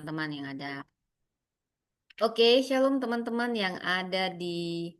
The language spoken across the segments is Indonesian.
teman-teman yang ada. Oke, shalom teman-teman yang ada di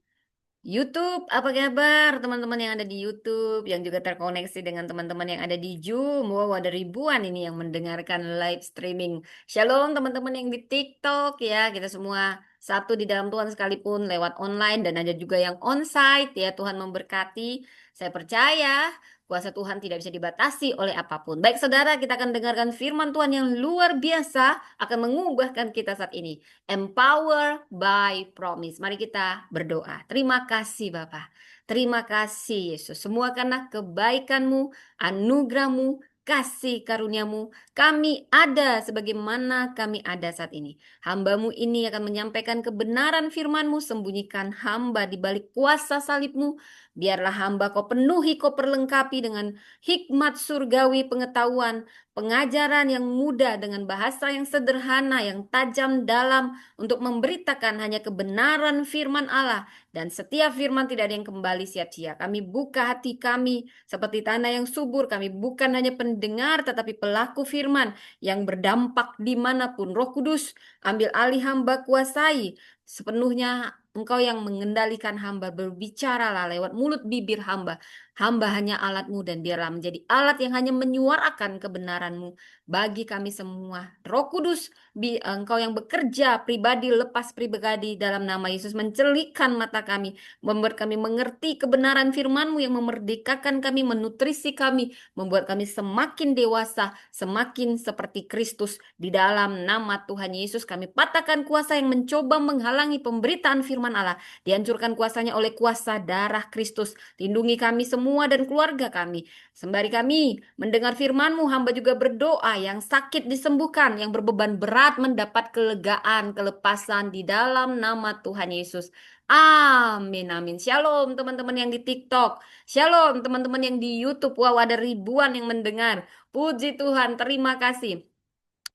YouTube. Apa kabar teman-teman yang ada di YouTube, yang juga terkoneksi dengan teman-teman yang ada di Zoom. Wow, ada ribuan ini yang mendengarkan live streaming. Shalom teman-teman yang di TikTok ya, kita semua satu di dalam Tuhan sekalipun lewat online dan ada juga yang onsite ya. Tuhan memberkati. Saya percaya kuasa Tuhan tidak bisa dibatasi oleh apapun. Baik saudara, kita akan dengarkan firman Tuhan yang luar biasa akan mengubahkan kita saat ini. Empower by promise. Mari kita berdoa. Terima kasih Bapa. Terima kasih Yesus. Semua karena kebaikan-Mu, anugerah-Mu, kasih karuniamu, kami ada sebagaimana kami ada saat ini. Hamba-Mu ini akan menyampaikan kebenaran firman-Mu, sembunyikan hamba di balik kuasa salib-Mu. Biarlah hamba Kau penuhi, Kau perlengkapi dengan hikmat surgawi pengetahuan, pengajaran yang mudah dengan bahasa yang sederhana, yang tajam dalam untuk memberitakan hanya kebenaran firman Allah. Dan setiap firman tidak ada yang kembali sia-sia. Kami buka hati kami seperti tanah yang subur. Kami bukan hanya pendengar tetapi pelaku firman yang berdampak dimanapun. Roh Kudus, ambil alih hamba, kuasai sepenuhnya. Engkau yang mengendalikan hamba, berbicaralah lewat mulut bibir hamba. Hamba hanya alatmu dan biarlah menjadi alat yang hanya menyuarakan kebenaranmu bagi kami semua. Roh Kudus, Engkau yang bekerja pribadi lepas pribadi dalam nama Yesus, mencelikkan mata kami, membuat kami mengerti kebenaran firman-Mu yang memerdekakan kami, menutrisi kami, membuat kami semakin dewasa, semakin seperti Kristus. Di dalam nama Tuhan Yesus kami patahkan kuasa yang mencoba menghalangi pemberitaan firman Allah. Dihancurkan kuasanya oleh kuasa darah Kristus. Lindungi kami semua dan keluarga kami. Sembari kami mendengar firman-Mu, hamba juga berdoa yang sakit disembuhkan, yang berbeban berat mendapat kelegaan, kelepasan di dalam nama Tuhan Yesus. Amin, amin. Shalom teman-teman yang di TikTok. Shalom teman-teman yang di YouTube. Wow, ada ribuan yang mendengar. Puji Tuhan, terima kasih.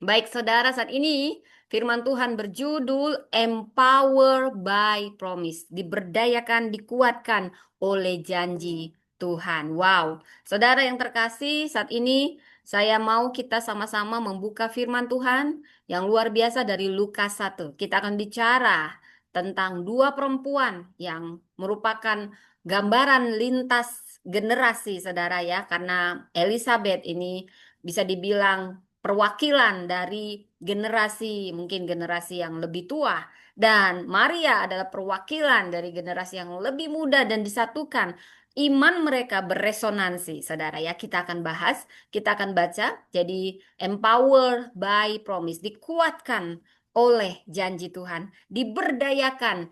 Baik saudara, saat ini firman Tuhan berjudul Empower by Promise. Diberdayakan, dikuatkan oleh janji Tuhan. Wow, saudara yang terkasih, saat ini saya mau kita sama-sama membuka firman Tuhan yang luar biasa dari Lukas 1. Kita akan bicara tentang dua perempuan yang merupakan gambaran lintas generasi, saudara ya. Karena Elizabeth ini bisa dibilang perwakilan dari generasi, mungkin generasi yang lebih tua. Dan Maria adalah perwakilan dari generasi yang lebih muda dan disatukan. Iman mereka beresonansi, saudara ya. Kita akan bahas, kita akan baca. Jadi empower by promise, dikuatkan oleh janji Tuhan, diberdayakan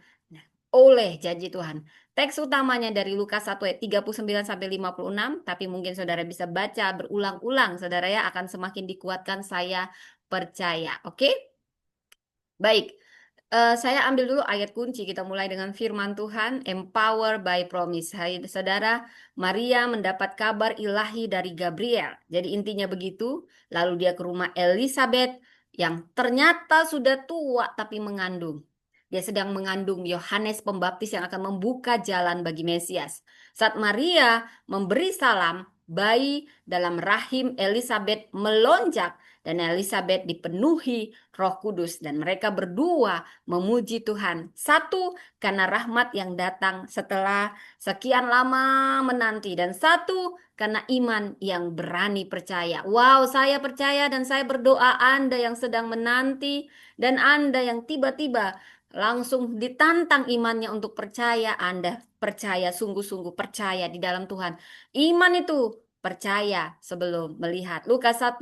oleh janji Tuhan. Teks utamanya dari Lukas 1 ayat 39 sampai 56, tapi mungkin saudara bisa baca berulang-ulang, saudara ya, akan semakin dikuatkan, saya percaya. Oke? Baik. Saya ambil dulu ayat kunci. Kita mulai dengan firman Tuhan, empower by promise. Hai saudara, Maria mendapat kabar ilahi dari Gabriel. Jadi intinya begitu. Lalu dia ke rumah Elizabeth yang ternyata sudah tua tapi mengandung. Dia sedang mengandung Yohanes Pembaptis yang akan membuka jalan bagi Mesias. Saat Maria memberi salam, bayi dalam rahim Elizabeth melonjak dan Elizabeth dipenuhi Roh Kudus dan mereka berdua memuji Tuhan. Satu, karena rahmat yang datang setelah sekian lama menanti, dan satu, karena iman yang berani percaya. Wow, saya percaya dan saya berdoa Anda yang sedang menanti dan Anda yang tiba-tiba langsung ditantang imannya untuk percaya, Anda percaya, sungguh-sungguh percaya di dalam Tuhan. Iman itu percaya sebelum melihat. Lukas 1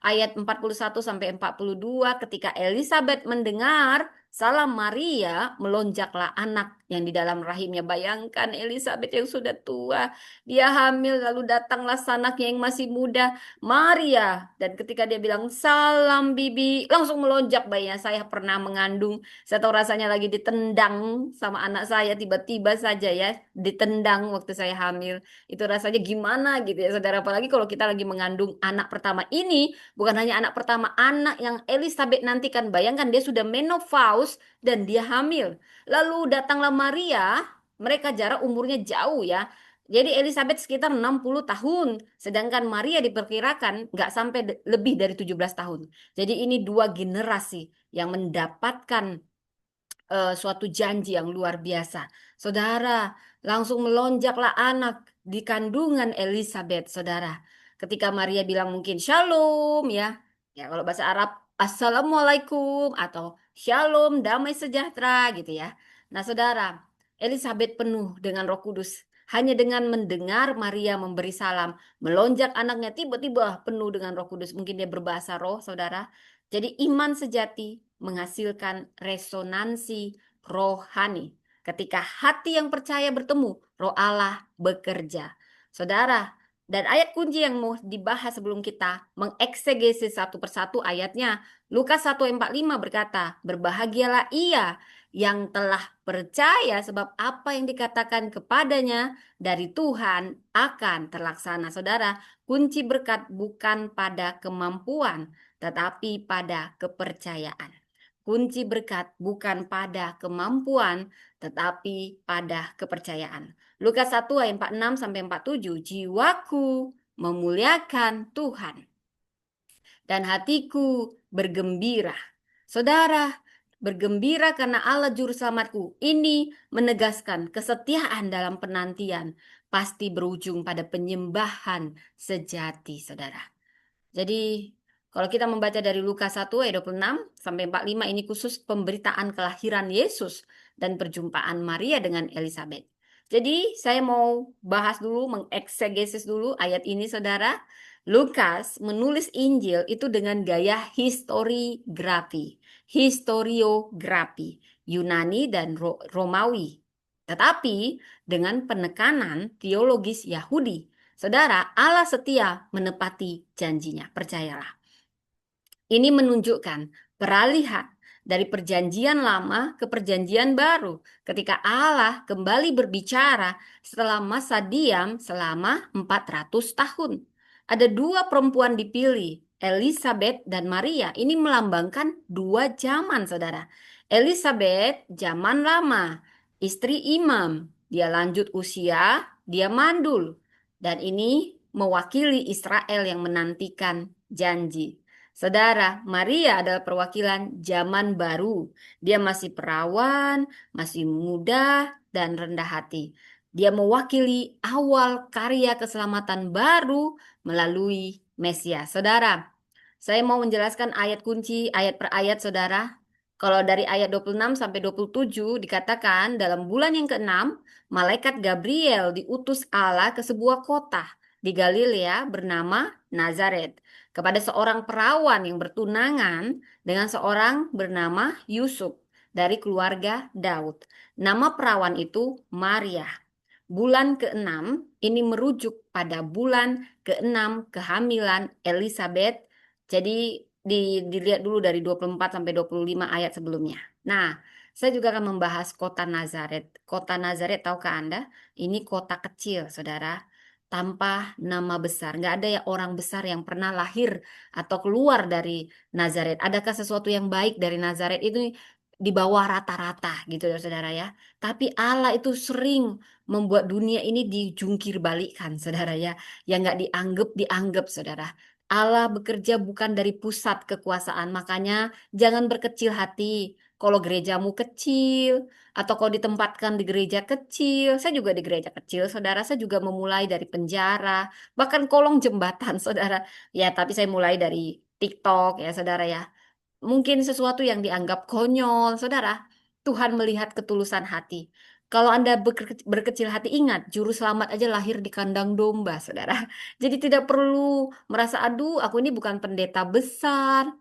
ayat 41 sampai 42, ketika Elizabeth mendengar salam Maria, melonjaklah anak yang di dalam rahimnya. Bayangkan Elizabeth yang sudah tua, dia hamil lalu datanglah anaknya yang masih muda, Maria. Dan ketika dia bilang salam bibi, langsung melonjak bayinya. Saya pernah mengandung, saya tahu rasanya lagi ditendang sama anak saya tiba-tiba saja ya, ditendang waktu saya hamil. Itu rasanya gimana gitu ya saudara. Apalagi kalau kita lagi mengandung anak pertama ini. Bukan hanya anak pertama, anak yang Elizabeth nantikan. Bayangkan dia sudah menopause dan dia hamil. Lalu datanglah Maria, mereka jarak umurnya jauh ya. Jadi Elizabeth sekitar 60 tahun, sedangkan Maria diperkirakan nggak sampai lebih dari 17 tahun. Jadi ini dua generasi yang mendapatkan suatu janji yang luar biasa. Saudara, langsung melonjaklah anak di kandungan Elizabeth, saudara. Ketika Maria bilang mungkin shalom ya. Ya kalau bahasa Arab assalamualaikum atau shalom, damai sejahtera gitu ya. Nah, saudara, Elizabeth penuh dengan Roh Kudus. Hanya dengan mendengar Maria memberi salam, melonjak anaknya tiba-tiba penuh dengan Roh Kudus. Mungkin dia berbahasa roh, saudara. Jadi iman sejati menghasilkan resonansi rohani. Ketika hati yang percaya bertemu, roh Allah bekerja. Saudara, dan ayat kunci yang mau dibahas sebelum kita mengeksegesi satu persatu ayatnya, Lukas 1:45 berkata, berbahagialah ia yang telah percaya sebab apa yang dikatakan kepadanya dari Tuhan akan terlaksana. Saudara, kunci berkat bukan pada kemampuan, tetapi pada kepercayaan. Kunci berkat bukan pada kemampuan, tetapi pada kepercayaan. Lukas 1 ayat 46 sampai 47, jiwaku memuliakan Tuhan dan hatiku bergembira. Saudara, bergembira karena Allah juru selamatku. Ini menegaskan kesetiaan dalam penantian pasti berujung pada penyembahan sejati, saudara. Jadi kalau kita membaca dari Lukas 1 ayat 26 sampai 45 ini khusus pemberitaan kelahiran Yesus dan perjumpaan Maria dengan Elizabeth. Jadi saya mau bahas dulu, mengeksegesis dulu ayat ini saudara. Lukas menulis Injil itu dengan gaya historiografi, Yunani dan Romawi. Tetapi dengan penekanan teologis Yahudi. Saudara, Allah setia menepati janjinya, percayalah. Ini menunjukkan peralihan dari perjanjian lama ke perjanjian baru ketika Allah kembali berbicara setelah masa diam selama 400 tahun. Ada dua perempuan dipilih, Elizabeth dan Maria. Ini melambangkan dua zaman, saudara. Elizabeth zaman lama, istri imam. Dia lanjut usia, dia mandul. Dan ini mewakili Israel yang menantikan janji. Saudara, Maria adalah perwakilan zaman baru. Dia masih perawan, masih muda, dan rendah hati. Dia mewakili awal karya keselamatan baru melalui Mesias. Saudara, saya mau menjelaskan ayat kunci, ayat per ayat, saudara. Kalau dari ayat 26 sampai 27 dikatakan dalam bulan yang keenam, malaikat Gabriel diutus Allah ke sebuah kota di Galilea bernama Nazaret kepada seorang perawan yang bertunangan dengan seorang bernama Yusuf dari keluarga Daud. Nama perawan itu Maria. Bulan keenam ini merujuk pada bulan keenam kehamilan Elizabeth. Jadi dilihat dulu dari 24 sampai 25 ayat sebelumnya. Nah, saya juga akan membahas kota Nazaret. Kota Nazaret, tahukah Anda? Ini kota kecil, saudara, tanpa nama besar. Nggak ada ya orang besar yang pernah lahir atau keluar dari Nazaret. Adakah sesuatu yang baik dari Nazaret itu di bawah rata-rata gitu ya saudara ya. Tapi Allah itu sering membuat dunia ini dijungkir balikan saudara ya. Yang nggak dianggap saudara. Allah bekerja bukan dari pusat kekuasaan. Makanya jangan berkecil hati. Kalau gerejamu kecil, atau kalau ditempatkan di gereja kecil, saya juga di gereja kecil, saudara, saya juga memulai dari penjara, bahkan kolong jembatan, saudara. Ya, tapi saya mulai dari TikTok, ya, saudara, ya. Mungkin sesuatu yang dianggap konyol, saudara. Tuhan melihat ketulusan hati. Kalau Anda berkecil hati, ingat, juru selamat aja lahir di kandang domba, saudara. Jadi tidak perlu merasa, aduh, aku ini bukan pendeta besar,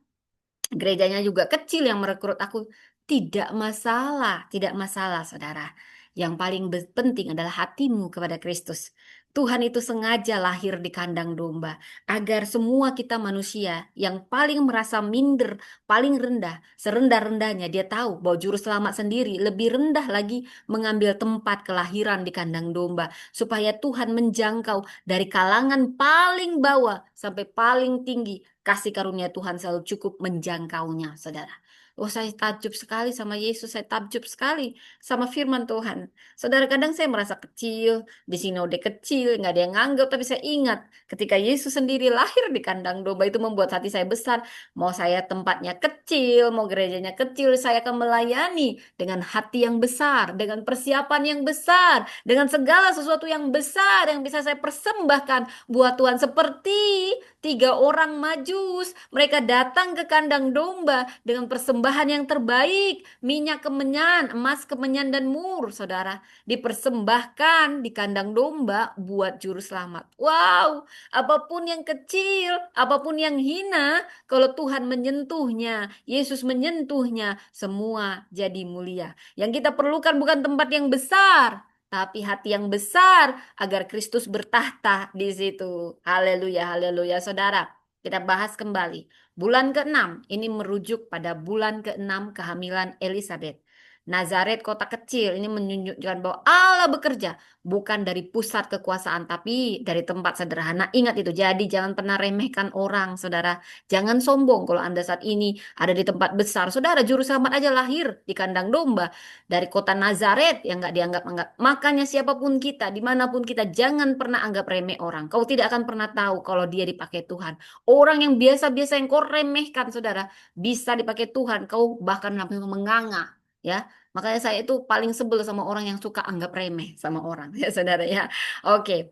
gerejanya juga kecil yang merekrut aku. Tidak masalah, tidak masalah, saudara. Yang paling penting adalah hatimu kepada Kristus. Tuhan itu sengaja lahir di kandang domba agar semua kita manusia yang paling merasa minder, paling rendah, serendah-rendahnya dia tahu bahwa juru selamat sendiri lebih rendah lagi mengambil tempat kelahiran di kandang domba supaya Tuhan menjangkau dari kalangan paling bawah sampai paling tinggi kasih karunia Tuhan selalu cukup menjangkaunya, saudara. Oh, saya takjub sekali sama Yesus, saya takjub sekali sama firman Tuhan. Saudara, kadang saya merasa kecil, di sinode kecil, nggak ada yang nganggap, tapi saya ingat ketika Yesus sendiri lahir di kandang domba itu membuat hati saya besar. Mau saya tempatnya kecil, mau gerejanya kecil, saya akan melayani dengan hati yang besar, dengan persiapan yang besar, dengan segala sesuatu yang besar yang bisa saya persembahkan buat Tuhan. Seperti tiga orang Majus, mereka datang ke kandang domba dengan persembahan yang terbaik, minyak kemenyan, emas kemenyan dan mur, saudara, dipersembahkan di kandang domba buat juru selamat. Wow, apapun yang kecil, apapun yang hina, kalau Tuhan menyentuhnya, Yesus menyentuhnya, semua jadi mulia. Yang kita perlukan bukan tempat yang besar, tapi hati yang besar agar Kristus bertahta di situ. Haleluya, haleluya, saudara. Kita bahas kembali. Bulan ke-6 ini merujuk pada bulan ke-6 kehamilan Elizabeth. Nazaret kota kecil ini menunjukkan bahwa Allah bekerja bukan dari pusat kekuasaan tapi dari tempat sederhana. Ingat itu. Jadi jangan pernah remehkan orang, saudara. Jangan sombong kalau Anda saat ini ada di tempat besar. Saudara, juru selamat aja lahir di kandang domba dari kota Nazaret yang nggak dianggap-anggap. Makanya siapapun kita, dimanapun kita, jangan pernah anggap remeh orang. Kau tidak akan pernah tahu kalau dia dipakai Tuhan. Orang yang biasa-biasa yang kau remehkan, saudara, bisa dipakai Tuhan. Kau bahkan sampai menganga, ya. Makanya saya itu paling sebel sama orang yang suka anggap remeh sama orang, ya saudara ya. Oke.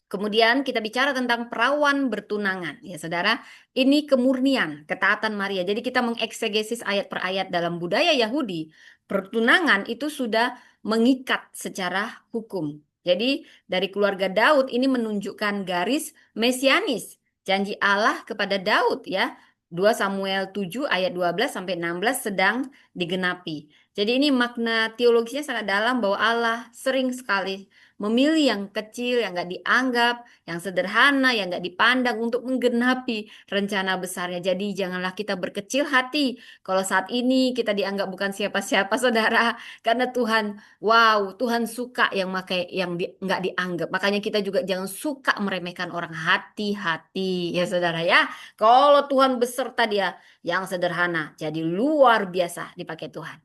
Kemudian kita bicara tentang perawan bertunangan, ya saudara. Ini kemurnian, ketaatan Maria. Jadi kita mengeksegesis ayat per ayat dalam budaya Yahudi. Pertunangan itu sudah mengikat secara hukum. Jadi dari keluarga Daud ini menunjukkan garis mesianis. Janji Allah kepada Daud ya. 2 Samuel 7 ayat 12 sampai 16 sedang digenapi. Jadi ini makna teologisnya sangat dalam bahwa Allah sering sekali memilih yang kecil, yang nggak dianggap, yang sederhana, yang nggak dipandang untuk menggenapi rencana besarnya. Jadi janganlah kita berkecil hati. Kalau saat ini kita dianggap bukan siapa-siapa, saudara, karena Tuhan, wow, Tuhan suka yang pakai yang nggak dianggap. Makanya kita juga jangan suka meremehkan orang. Hati-hati, ya saudara ya. Kalau Tuhan beserta dia, yang sederhana, jadi luar biasa dipakai Tuhan.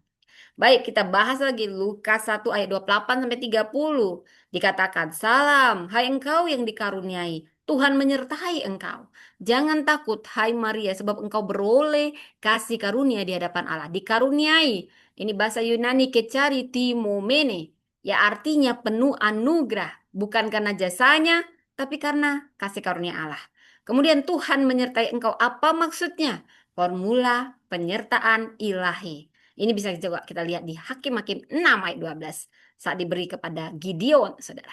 Baik, kita bahas lagi Lukas 1 ayat 28 sampai 30. Dikatakan, "Salam, hai engkau yang dikaruniai, Tuhan menyertai engkau. Jangan takut, hai Maria, sebab engkau beroleh kasih karunia di hadapan Allah." Dikaruniai. Ini bahasa Yunani kecari timomene. Ya artinya penuh anugerah. Bukan karena jasanya, tapi karena kasih karunia Allah. Kemudian Tuhan menyertai engkau. Apa maksudnya? Formula penyertaan ilahi. Ini bisa juga kita lihat di Hakim-Hakim 6 ayat 12 saat diberi kepada Gideon, saudara.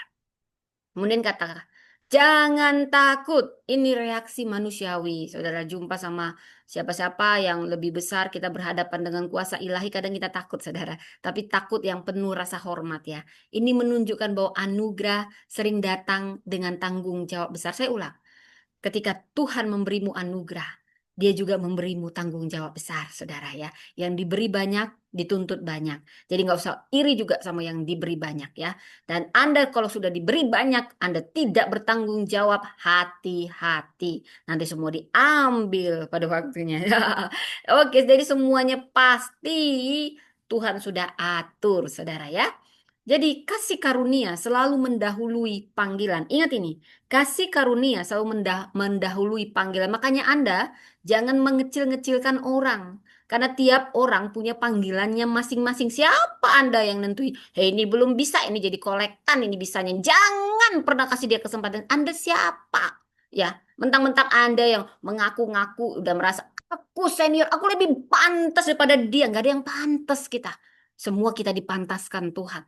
Kemudian kata, jangan takut. Ini reaksi manusiawi. Saudara jumpa sama siapa-siapa yang lebih besar, kita berhadapan dengan kuasa ilahi, kadang kita takut, saudara. Tapi takut yang penuh rasa hormat ya. Ini menunjukkan bahwa anugerah sering datang dengan tanggung jawab besar. Saya ulang. Ketika Tuhan memberimu anugerah, Dia juga memberimu tanggung jawab besar, saudara ya. Yang diberi banyak, dituntut banyak. Jadi nggak usah iri juga sama yang diberi banyak ya. Dan Anda kalau sudah diberi banyak, Anda tidak bertanggung jawab, hati-hati. Nanti semua diambil pada waktunya. Oke, jadi semuanya pasti Tuhan sudah atur, saudara ya. Jadi kasih karunia selalu mendahului panggilan. Ingat ini, kasih karunia selalu mendahului panggilan. Makanya Anda jangan mengecil-ngecilkan orang. Karena tiap orang punya panggilannya masing-masing. Siapa Anda yang nentuin? Hei, ini belum bisa, ini jadi kolektan, ini bisanya. Jangan pernah kasih dia kesempatan. Anda siapa? Ya, mentang-mentang Anda yang mengaku-ngaku udah merasa aku senior, aku lebih pantas daripada dia. Nggak ada yang pantas kita. Semua kita dipantaskan Tuhan.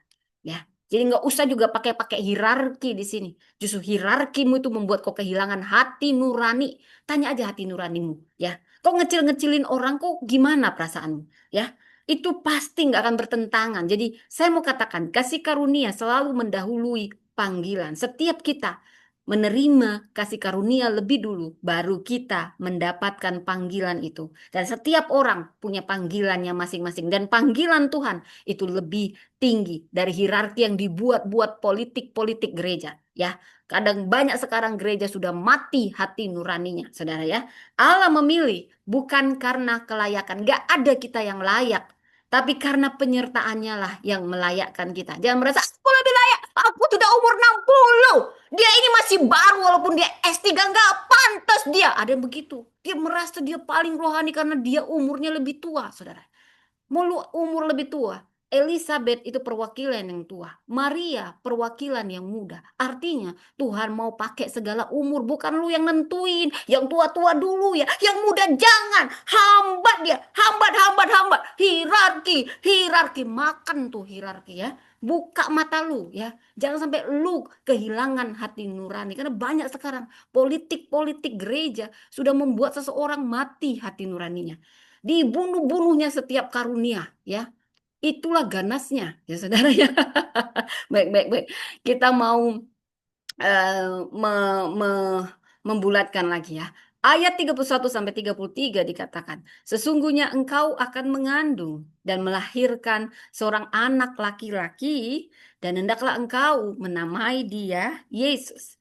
Ya, jadi nggak usah juga pakai hierarki di sini. Justru hierarkimu itu membuat kau kehilangan hati nurani. Tanya aja hati nuranimu, ya. Kau ngecil-ngecilin orang, kok gimana perasaanmu, ya? Itu pasti nggak akan bertentangan. Jadi saya mau katakan, kasih karunia selalu mendahului panggilan. Setiap kita menerima kasih karunia lebih dulu, baru kita mendapatkan panggilan itu. Dan setiap orang punya panggilannya masing-masing. Dan panggilan Tuhan itu lebih tinggi dari hierarki yang dibuat-buat politik-politik gereja. ya. Kadang banyak sekarang gereja sudah mati hati nuraninya, saudara ya. Allah memilih bukan karena kelayakan, gak ada kita yang layak, tapi karena penyertaannya lah yang melayakkan kita. Jangan merasa aku lebih layak, aku sudah umur 60. Dia ini masih baru walaupun dia S3, nggak pantas dia. Ada yang begitu. Dia merasa dia paling rohani karena dia umurnya lebih tua, saudara. Mau lu umur lebih tua. Elizabeth itu perwakilan yang tua. Maria perwakilan yang muda. Artinya Tuhan mau pakai segala umur. Bukan lu yang nentuin. Yang tua-tua dulu ya. Yang muda jangan. Hambat dia. Hambat, hambat, hambat. Hierarki. Hierarki. Makan tuh hierarki ya. Buka mata lu ya. Jangan sampai lu kehilangan hati nurani. Karena banyak sekarang politik-politik gereja sudah membuat seseorang mati hati nuraninya. Dibunuh-bunuhnya setiap karunia ya. Itulah ganasnya ya saudara ya. Baik, baik, baik. Kita mau membulatkan lagi ya. Ayat 31 sampai 33 dikatakan, sesungguhnya engkau akan mengandung dan melahirkan seorang anak laki-laki dan hendaklah engkau menamai dia Yesus.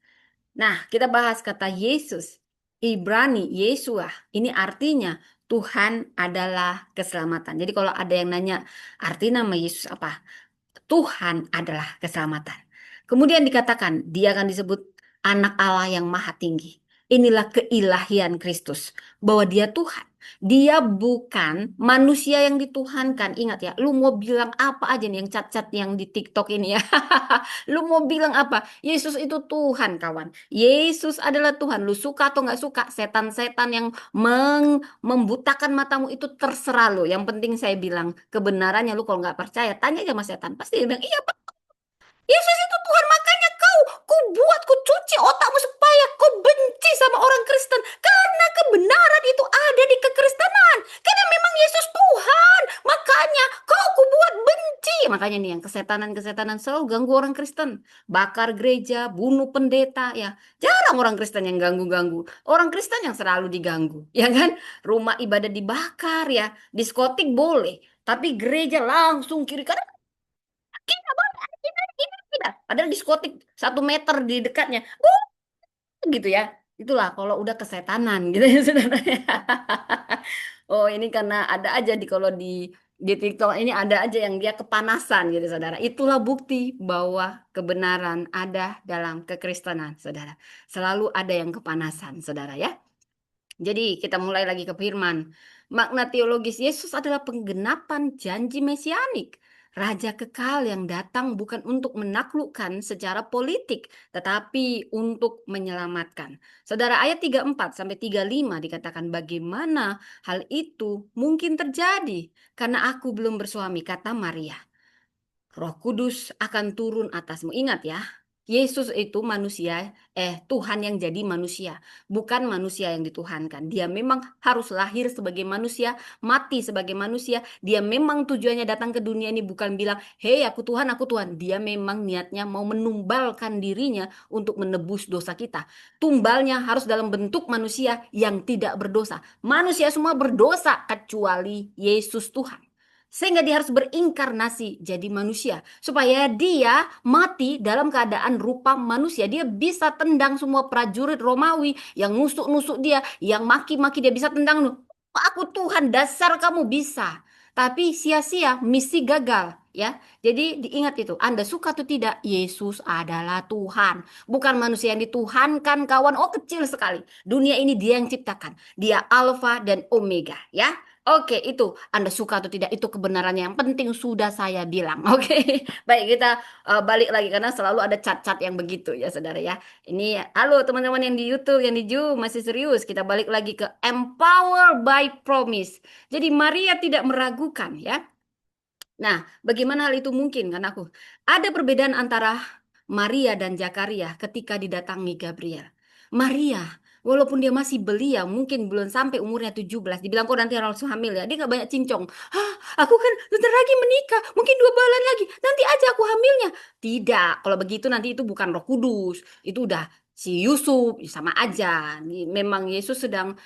Nah, kita bahas kata Yesus. Ibrani, Yesua. Ini artinya Tuhan adalah keselamatan. Jadi kalau ada yang nanya arti nama Yesus apa? Tuhan adalah keselamatan. Kemudian dikatakan dia akan disebut anak Allah yang maha tinggi. Inilah keilahian Kristus. Bahwa dia Tuhan. Dia bukan manusia yang dituhankan. Ingat ya, lu mau bilang apa aja nih yang cat-cat yang di TikTok ini ya. Lu mau bilang apa? Yesus itu Tuhan kawan. Yesus adalah Tuhan. Lu suka atau nggak suka, setan-setan yang membutakan matamu itu terserah lo. Yang penting saya bilang kebenarannya, lu kalau nggak percaya tanya aja sama setan. Pasti dia bilang, iya Pak, Yesus itu Tuhan. Makanya ku buat, ku cuci otakmu supaya kau benci sama orang Kristen. Karena kebenaran itu ada di kekristenan. Karena memang Yesus Tuhan. Makanya kau ku buat benci. Makanya nih yang kesetanan-kesetanan selalu ganggu orang Kristen. Bakar gereja, bunuh pendeta ya. Jarang orang Kristen yang ganggu-ganggu. Orang Kristen yang selalu diganggu. Ya kan? Rumah ibadah dibakar ya. Diskotik boleh. Tapi gereja langsung kiri kanan. Kita boleh, kita, kita. Padahal diskotik 1 meter di dekatnya. Gitu ya. Itulah kalau udah kesetanan gitu ya saudara. Oh ini karena ada aja di TikTok ini ada aja yang dia kepanasan gitu saudara. Itulah bukti bahwa kebenaran ada dalam kekristenan saudara. Selalu ada yang kepanasan saudara ya. Jadi kita mulai lagi ke firman. Makna teologis Yesus adalah penggenapan janji mesianik. Raja kekal yang datang bukan untuk menaklukkan secara politik, tetapi untuk menyelamatkan. Saudara, ayat 34 sampai 35 dikatakan bagaimana hal itu mungkin terjadi karena aku belum bersuami, kata Maria. Roh Kudus akan turun atasmu. Ingat ya, Yesus itu manusia, Tuhan yang jadi manusia, bukan manusia yang dituhankan. Dia memang harus lahir sebagai manusia, mati sebagai manusia. Dia memang tujuannya datang ke dunia ini bukan bilang, hei aku Tuhan, aku Tuhan. Dia memang niatnya mau menumbalkan dirinya untuk menebus dosa kita. Tumbalnya harus dalam bentuk manusia yang tidak berdosa. Manusia semua berdosa kecuali Yesus Tuhan. Sehingga dia harus berinkarnasi jadi manusia. Supaya dia mati dalam keadaan rupa manusia. Dia bisa tendang semua prajurit Romawi yang nusuk-nusuk dia, yang maki-maki dia bisa tendang. Aku Tuhan, dasar kamu bisa. Tapi sia-sia, misi gagal. Ya, jadi diingat itu. Anda suka atau tidak, Yesus adalah Tuhan, bukan manusia yang dituhankan, kawan. Oh, kecil sekali. Dunia ini dia yang ciptakan. Dia Alfa dan Omega, ya. Oke, itu Anda suka atau tidak, itu kebenarannya. Yang penting sudah saya bilang. Oke, baik kita balik lagi karena selalu ada cat-cat yang begitu ya, saudara ya. Ini halo teman-teman yang di YouTube, yang di Zoom masih serius. Kita balik lagi ke empower by promise. Jadi Maria tidak meragukan ya. Nah, bagaimana hal itu mungkin kan aku? Ada perbedaan antara Maria dan Zakaria ketika didatangi Gabriel. Maria, walaupun dia masih belia, mungkin belum sampai umurnya 17, dibilang kok nanti harus hamil ya. Dia nggak banyak cincong. Hah, aku kan bentar lagi menikah, mungkin 2 bulan lagi. Nanti aja aku hamilnya. Tidak, kalau begitu nanti itu bukan Roh Kudus. Itu udah si Yusuf, sama aja. Memang Yesus sedang,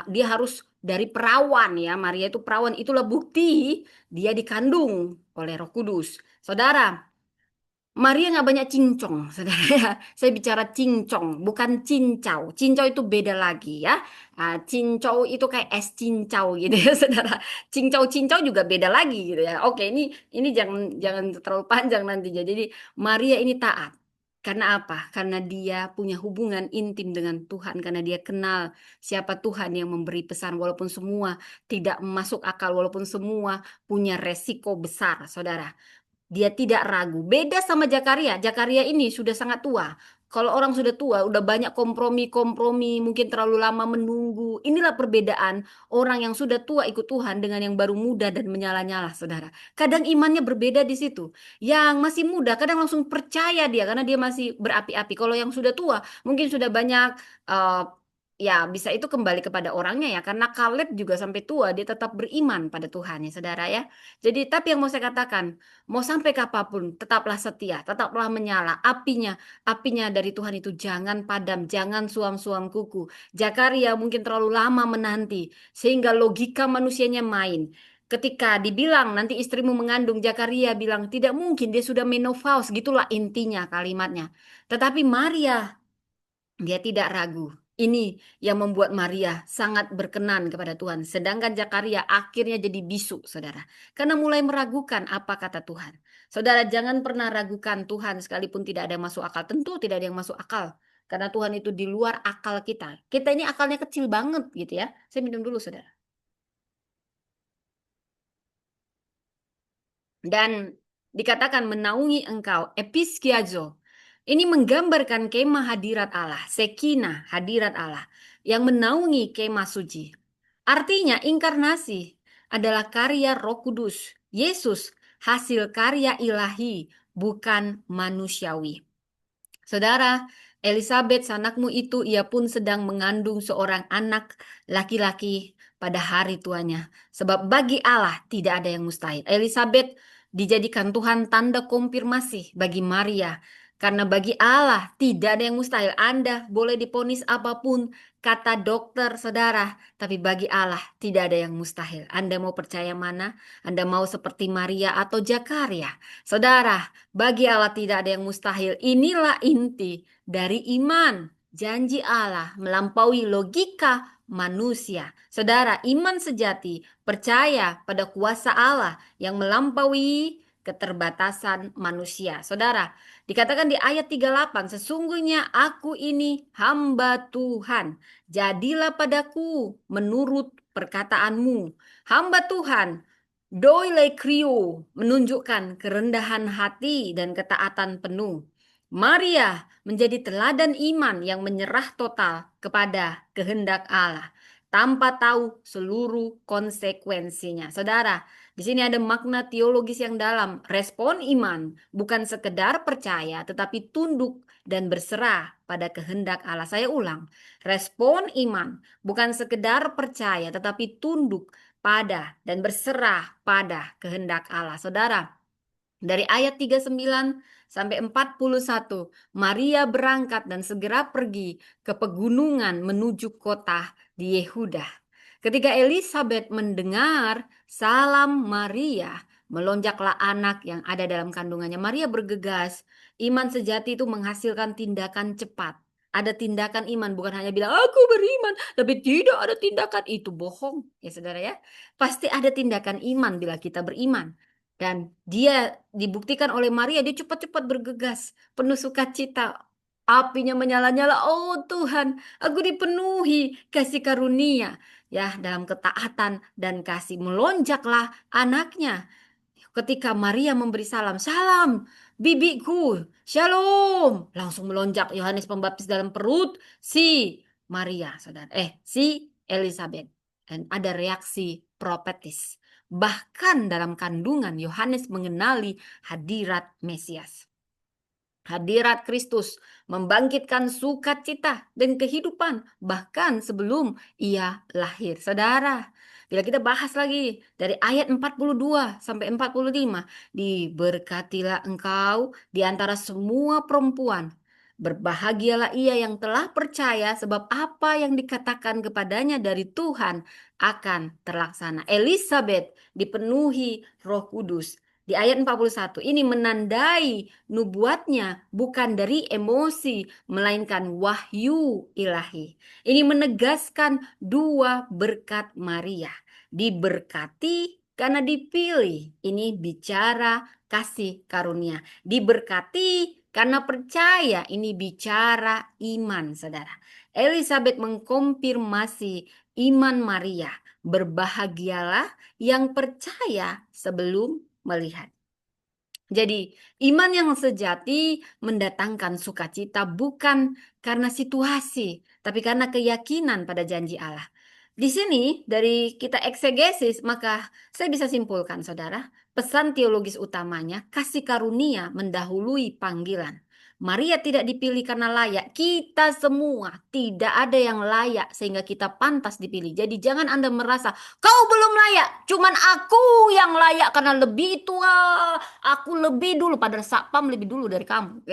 dia harus dari perawan ya. Maria itu perawan, itulah bukti dia dikandung oleh Roh Kudus. Saudara, Maria nggak banyak cincong, saudara ya. Saya bicara cincong, bukan cincau. Cincau itu beda lagi ya. Cincau itu kayak es cincau gitu ya, saudara. Cincau-cincau juga beda lagi gitu ya. Oke, ini jangan jangan terlalu panjang nantinya. Jadi Maria ini taat. Karena apa? Karena dia punya hubungan intim dengan Tuhan. Karena dia kenal siapa Tuhan yang memberi pesan. Walaupun semua tidak masuk akal, walaupun semua punya resiko besar, saudara. Dia tidak ragu. Beda sama Zakaria. Zakaria ini sudah sangat tua. Kalau orang sudah tua, udah banyak kompromi-kompromi, mungkin terlalu lama menunggu. Inilah perbedaan orang yang sudah tua ikut Tuhan dengan yang baru muda dan menyala-nyala, saudara. Kadang imannya berbeda di situ. Yang masih muda, kadang langsung percaya dia karena dia masih berapi-api. Kalau yang sudah tua, mungkin sudah banyak, eh, ya bisa itu kembali kepada orangnya ya. Karena Kaleb juga sampai tua, dia tetap beriman pada Tuhan ya, saudara ya. Jadi, tapi yang mau saya katakan, mau sampai kapanpun, tetaplah setia, tetaplah menyala. Apinya dari Tuhan itu jangan padam, jangan suam-suam kuku. Zakaria mungkin terlalu lama menanti, sehingga logika manusianya main. Ketika dibilang nanti istrimu mengandung, Zakaria bilang tidak mungkin, dia sudah menopause, gitulah intinya kalimatnya. Tetapi Maria, dia tidak ragu. Ini yang membuat Maria sangat berkenan kepada Tuhan. Sedangkan Zakaria akhirnya jadi bisu, saudara. Karena mulai meragukan apa kata Tuhan. Saudara, jangan pernah ragukan Tuhan sekalipun tidak ada yang masuk akal. Tentu tidak ada yang masuk akal. Karena Tuhan itu di luar akal kita. Kita ini akalnya kecil banget gitu ya. Saya minum dulu, saudara. Dan dikatakan menaungi engkau, episkiazo. Ini menggambarkan kemah hadirat Allah, Sekina hadirat Allah yang menaungi kemah suci. Artinya inkarnasi adalah karya Roh Kudus. Yesus hasil karya ilahi, bukan manusiawi. Saudara, Elizabeth anakmu itu ia pun sedang mengandung seorang anak laki-laki pada hari tuanya. Sebab bagi Allah tidak ada yang mustahil. Elizabeth dijadikan Tuhan tanda konfirmasi bagi Maria. Karena bagi Allah tidak ada yang mustahil. Anda boleh diponis apapun kata dokter saudara. Tapi bagi Allah tidak ada yang mustahil. Anda mau percaya mana? Anda mau seperti Maria atau Zakaria? Saudara, bagi Allah tidak ada yang mustahil. Inilah inti dari iman. Janji Allah melampaui logika manusia. Saudara, iman sejati percaya pada kuasa Allah yang melampaui keterbatasan manusia. Saudara, dikatakan di ayat 38, sesungguhnya aku ini hamba Tuhan. Jadilah padaku menurut perkataanmu. Hamba Tuhan, Doile Krio menunjukkan kerendahan hati dan ketaatan penuh. Maria menjadi teladan iman yang menyerah total kepada kehendak Allah tanpa tahu seluruh konsekuensinya. Saudara, di sini ada makna teologis yang dalam. Respon iman bukan sekedar percaya tetapi tunduk dan berserah pada kehendak Allah. Saya ulang. Respon iman bukan sekedar percaya tetapi tunduk pada dan berserah pada kehendak Allah. Saudara, dari ayat 39 sampai 41, Maria berangkat dan segera pergi ke pegunungan menuju kota di Yehuda. Ketika Elizabeth mendengar salam Maria, melonjaklah anak yang ada dalam kandungannya. Maria bergegas. Iman sejati itu menghasilkan tindakan cepat. Ada tindakan iman, bukan hanya bilang aku beriman, tapi tidak ada tindakan. Itu bohong ya saudara ya. Pasti ada tindakan iman bila kita beriman. Dan dia dibuktikan oleh Maria, dia cepat-cepat bergegas, penuh sukacita. Apinya menyala-nyala. Oh Tuhan, aku dipenuhi kasih karunia. Ya, dalam ketaatan dan kasih melonjaklah anaknya. Ketika Maria memberi salam, salam bibiku, shalom. Langsung melonjak Yohanes Pembaptis dalam perut si Maria, saudara. Si Elizabeth. Dan ada reaksi profetis. Bahkan dalam kandungan Yohanes mengenali hadirat Mesias. Hadirat Kristus membangkitkan sukacita dan kehidupan bahkan sebelum ia lahir. Saudara, bila kita bahas lagi dari ayat 42 sampai 45, diberkatilah engkau di antara semua perempuan. Berbahagialah ia yang telah percaya sebab apa yang dikatakan kepadanya dari Tuhan akan terlaksana. Elizabeth dipenuhi Roh Kudus. Di ayat 41, ini menandai nubuatnya bukan dari emosi, melainkan wahyu ilahi. Ini menegaskan dua berkat Maria. Diberkati karena dipilih. Ini bicara kasih karunia. Diberkati karena percaya. Ini bicara iman, saudara. Elizabeth mengkonfirmasi iman Maria. Berbahagialah yang percaya sebelum melihat. Jadi, iman yang sejati mendatangkan sukacita bukan karena situasi, tapi karena keyakinan pada janji Allah. Di sini, dari kita eksegesis, maka saya bisa simpulkan, saudara, pesan teologis utamanya, kasih karunia mendahului panggilan. Maria tidak dipilih karena layak. Kita semua tidak ada yang layak sehingga kita pantas dipilih. Jadi jangan Anda merasa kau belum layak, cuman aku yang layak karena lebih tua. Aku lebih dulu, padahal Satpam lebih dulu dari kamu.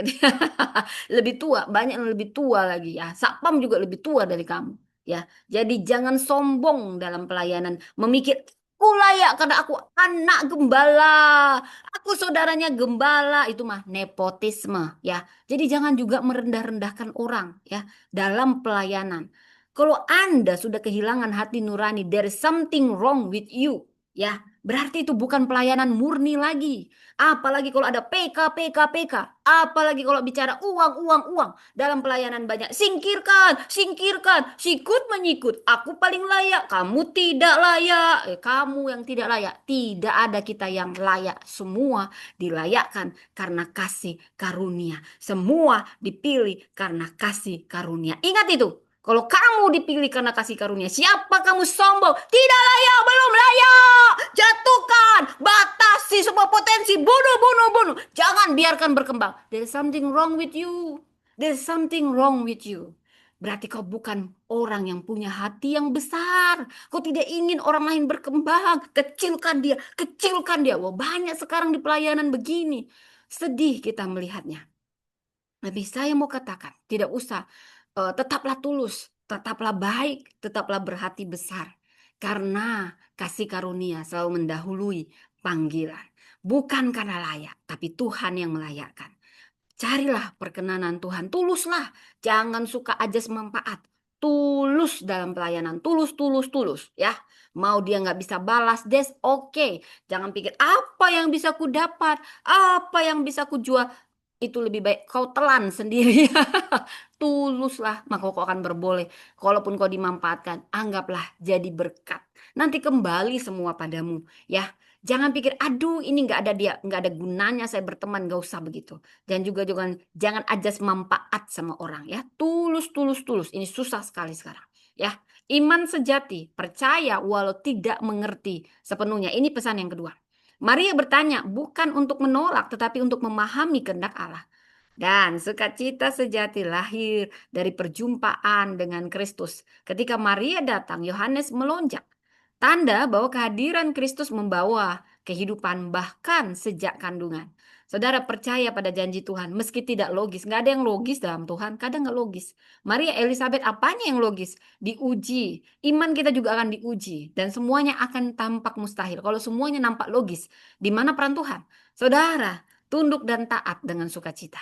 Lebih tua, banyak yang lebih tua lagi ya. Satpam juga lebih tua dari kamu. Ya, jadi jangan sombong dalam pelayanan. Memikir, aku layak karena aku anak gembala. Aku saudaranya gembala. Itu mah nepotisme ya. Jadi jangan juga merendah-rendahkan orang ya dalam pelayanan. Kalau Anda sudah kehilangan hati nurani, there is something wrong with you. Ya, berarti itu bukan pelayanan murni lagi. Apalagi kalau ada PK, PK, PK. Apalagi kalau bicara uang, uang, uang. Dalam pelayanan banyak. Singkirkan, singkirkan. Sikut menyikut. Aku paling layak, kamu tidak layak. Kamu yang tidak layak. Tidak ada kita yang layak. Semua dilayakkan karena kasih karunia. Semua dipilih karena kasih karunia. Ingat itu. Kalau kamu dipilih karena kasih karunia, siapa kamu sombong? Tidak layak, belum layak. Jatuhkan, batasi semua potensi, bunuh, bunuh, bunuh. Jangan biarkan berkembang. There's something wrong with you. There's something wrong with you. Berarti kau bukan orang yang punya hati yang besar. Kau tidak ingin orang lain berkembang. Kecilkan dia, kecilkan dia. Wah, banyak sekarang di pelayanan begini. Sedih kita melihatnya. Tapi saya mau katakan, tidak usah. Tetaplah tulus, tetaplah baik, tetaplah berhati besar. Karena kasih karunia selalu mendahului panggilan. Bukan karena layak, tapi Tuhan yang melayakkan. Carilah perkenanan Tuhan, tuluslah. Jangan suka ajas manfaat. Tulus dalam pelayanan, tulus, tulus, tulus. Ya, mau dia nggak bisa balas, des oke. Jangan pikir apa yang bisa ku dapat, apa yang bisa ku jual. Itu lebih baik kau telan sendiri. Tuluslah, maka kau akan berboleh. Kalaupun kau dimanfaatkan, anggaplah jadi berkat. Nanti kembali semua padamu. Ya, jangan pikir, aduh ini nggak ada dia, nggak ada gunanya saya berteman, nggak usah begitu. Dan juga jangan ajas manfaat sama orang. Ya, tulus, tulus, tulus. Ini susah sekali sekarang. Ya, iman sejati, percaya walau tidak mengerti sepenuhnya. Ini pesan yang kedua. Maria bertanya bukan untuk menolak, tetapi untuk memahami kehendak Allah. Dan sukacita sejati lahir dari perjumpaan dengan Kristus. Ketika Maria datang, Yohanes melonjak. Tanda bahwa kehadiran Kristus membawa kehidupan bahkan sejak kandungan. Saudara percaya pada janji Tuhan, meski tidak logis. Nggak ada yang logis dalam Tuhan, kadang nggak logis. Maria Elizabeth apanya yang logis? Diuji. Iman kita juga akan diuji. Dan semuanya akan tampak mustahil. Kalau semuanya nampak logis, di mana peran Tuhan? Saudara, tunduk dan taat dengan sukacita.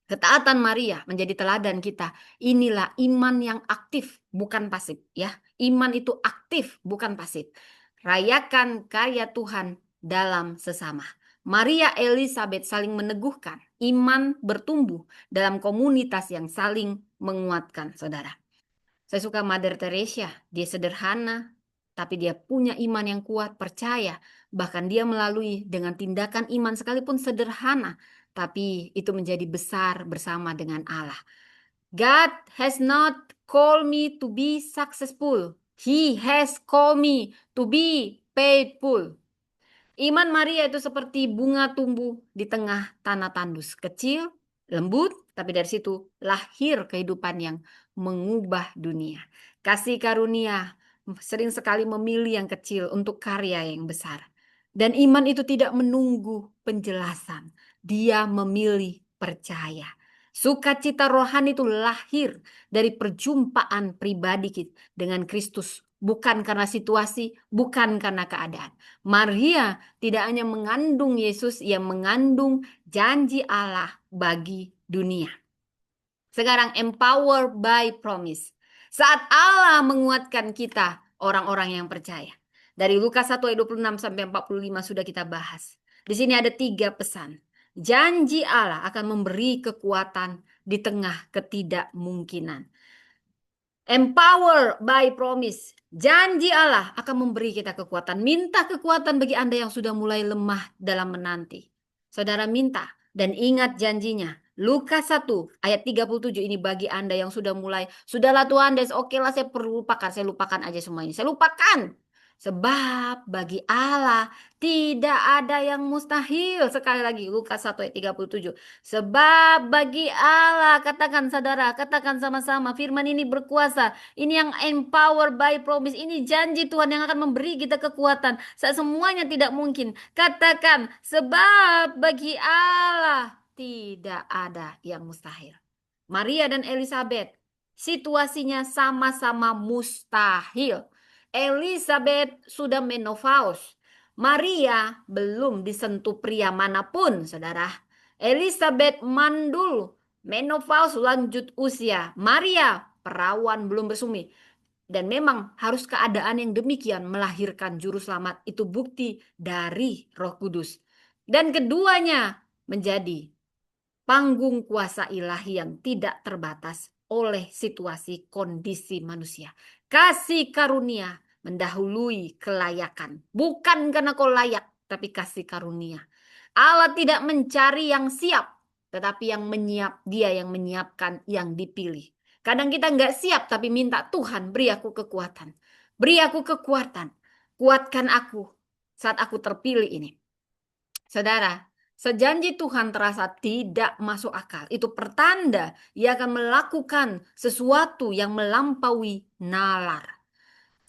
Ketaatan Maria menjadi teladan kita. Inilah iman yang aktif, bukan pasif ya. Iman itu aktif, bukan pasif. Rayakan karya Tuhan dalam sesama. Maria Elizabeth saling meneguhkan, iman bertumbuh dalam komunitas yang saling menguatkan, saudara. Saya suka Mother Teresa, dia sederhana, tapi dia punya iman yang kuat, percaya. Bahkan dia melalui dengan tindakan iman sekalipun sederhana, tapi itu menjadi besar bersama dengan Allah. God has not called me to be successful. He has called me to be faithful. Iman Maria itu seperti bunga tumbuh di tengah tanah tandus. Kecil, lembut, tapi dari situ lahir kehidupan yang mengubah dunia. Kasih karunia sering sekali memilih yang kecil untuk karya yang besar. Dan iman itu tidak menunggu penjelasan. Dia memilih percaya. Sukacita rohani itu lahir dari perjumpaan pribadi kita dengan Kristus bukan karena situasi, bukan karena keadaan. Maria tidak hanya mengandung Yesus, ia mengandung janji Allah bagi dunia. Sekarang empower by promise. Saat Allah menguatkan kita, orang-orang yang percaya. Dari Lukas 1 ayat 26 sampai 45 sudah kita bahas. Di sini ada 3 pesan. Janji Allah akan memberi kekuatan di tengah ketidakmungkinan. Empower by promise. Janji Allah akan memberi kita kekuatan. Minta kekuatan bagi Anda yang sudah mulai lemah dalam menanti. Saudara minta dan ingat janjinya. Lukas 1 ayat 37 ini bagi Anda yang sudah mulai. Sudahlah Tuhan, oke lah saya perlu lupakan. Saya lupakan aja semuanya. Saya lupakan. Sebab bagi Allah tidak ada yang mustahil. Sekali lagi Lukas 1 ayat 37. Sebab bagi Allah, katakan saudara, katakan sama-sama, firman ini berkuasa. Ini yang empower by promise. Ini janji Tuhan yang akan memberi kita kekuatan. Saat semuanya tidak mungkin. Katakan, sebab bagi Allah tidak ada yang mustahil. Maria dan Elizabeth, situasinya sama-sama mustahil. Elizabeth sudah menopause. Maria belum disentuh pria manapun, saudara. Elizabeth mandul, menopause lanjut usia. Maria perawan belum bersumi. Dan memang harus keadaan yang demikian melahirkan juru selamat. Itu bukti dari Roh Kudus. Dan keduanya menjadi panggung kuasa ilahi yang tidak terbatas oleh situasi kondisi manusia. Kasih karunia mendahului kelayakan. Bukan karena kau layak, tapi kasih karunia. Allah tidak mencari yang siap, tetapi yang menyiap. Dia yang menyiapkan yang dipilih. Kadang kita nggak siap, tapi minta Tuhan beri aku kekuatan. Beri aku kekuatan. Kuatkan aku saat aku terpilih ini. Saudara, sejanji Tuhan terasa tidak masuk akal. Itu pertanda ia akan melakukan sesuatu yang melampaui nalar.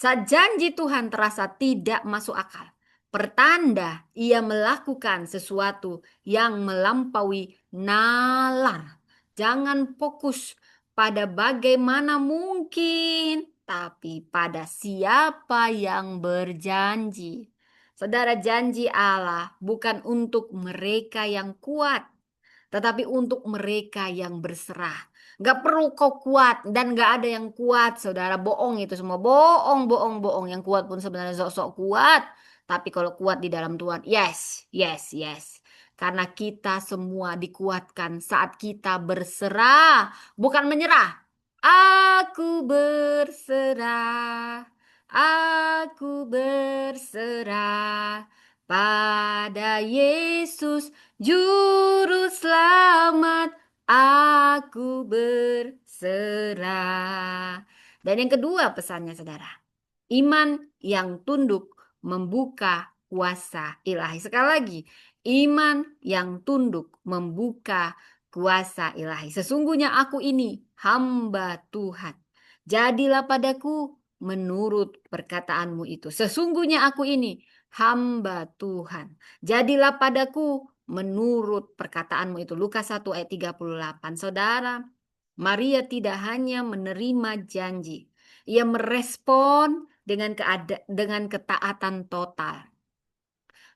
Saat janji Tuhan terasa tidak masuk akal. Pertanda ia melakukan sesuatu yang melampaui nalar. Jangan fokus pada bagaimana mungkin, tapi pada siapa yang berjanji. Saudara, janji Allah bukan untuk mereka yang kuat, tetapi untuk mereka yang berserah. Gak perlu kau kuat dan gak ada yang kuat, saudara. Bohong itu semua. Bohong, bohong, bohong. Yang kuat pun sebenarnya sok-sok kuat. Tapi kalau kuat di dalam Tuhan, yes, yes, yes. Karena kita semua dikuatkan saat kita berserah, bukan menyerah. Aku berserah, aku berserah pada Yesus Juru Selamat, aku berserah. Dan yang kedua pesannya saudara, iman yang tunduk membuka kuasa ilahi. Sekali lagi, iman yang tunduk membuka kuasa ilahi. Sesungguhnya aku ini hamba Tuhan. Jadilah padaku menurut perkataanmu itu. Sesungguhnya aku ini hamba Tuhan. Jadilah padaku menurut perkataanmu itu. Lukas 1 ayat 38. Saudara, Maria tidak hanya menerima janji. Ia merespon dengan ketaatan total.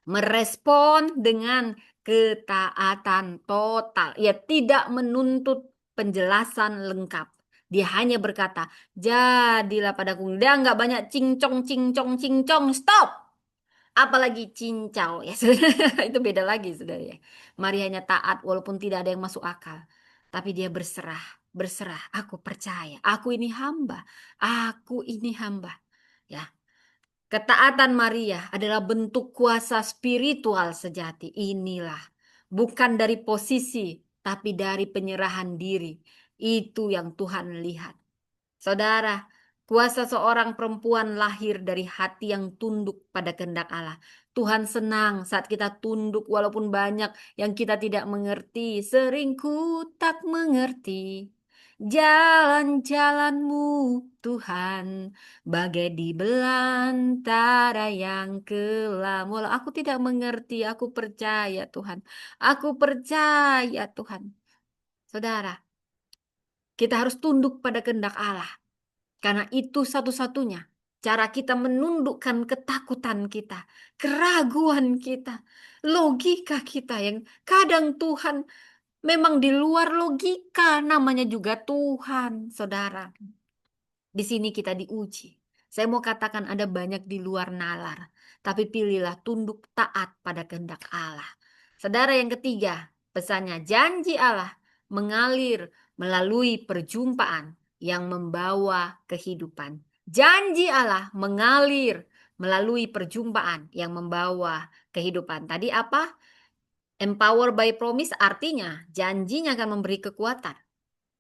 Merespon dengan ketaatan total. Ia tidak menuntut penjelasan lengkap. Dia hanya berkata, jadilah padaku. Dia nggak banyak cincong, cincong, cincong. Stop! Apalagi cincau ya. Itu beda lagi saudara ya. Maria hanya taat walaupun tidak ada yang masuk akal. Tapi dia berserah. Berserah. Aku percaya. Aku ini hamba. Aku ini hamba. Ya. Ketaatan Maria adalah bentuk kuasa spiritual sejati. Inilah. Bukan dari posisi, tapi dari penyerahan diri. Itu yang Tuhan lihat. Saudara, kuasa seorang perempuan lahir dari hati yang tunduk pada kehendak Allah. Tuhan senang saat kita tunduk walaupun banyak yang kita tidak mengerti. Sering ku tak mengerti jalan-jalanmu Tuhan, bagai di belantara yang kelam. Walau aku tidak mengerti, aku percaya Tuhan. Aku percaya Tuhan. Saudara, kita harus tunduk pada kehendak Allah. Karena itu satu-satunya Cara kita menundukkan ketakutan kita, keraguan kita, logika kita yang kadang Tuhan memang di luar logika, namanya juga Tuhan, saudara. Di sini kita diuji. Saya mau katakan ada banyak di luar nalar, tapi pilihlah tunduk taat pada kehendak Allah. Saudara, yang ketiga, pesannya janji Allah mengalir melalui perjumpaan yang membawa kehidupan. Janji Allah mengalir melalui perjumpaan yang membawa kehidupan. Tadi apa? Empower by promise artinya janjinya akan memberi kekuatan.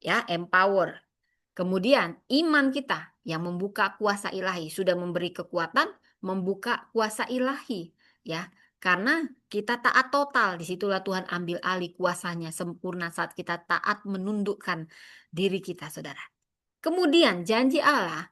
Ya, empower. Kemudian iman kita yang membuka kuasa ilahi sudah memberi kekuatan membuka kuasa ilahi, ya. Karena kita taat total, disitulah Tuhan ambil alih kuasanya sempurna saat kita taat menundukkan diri kita, saudara. Kemudian janji Allah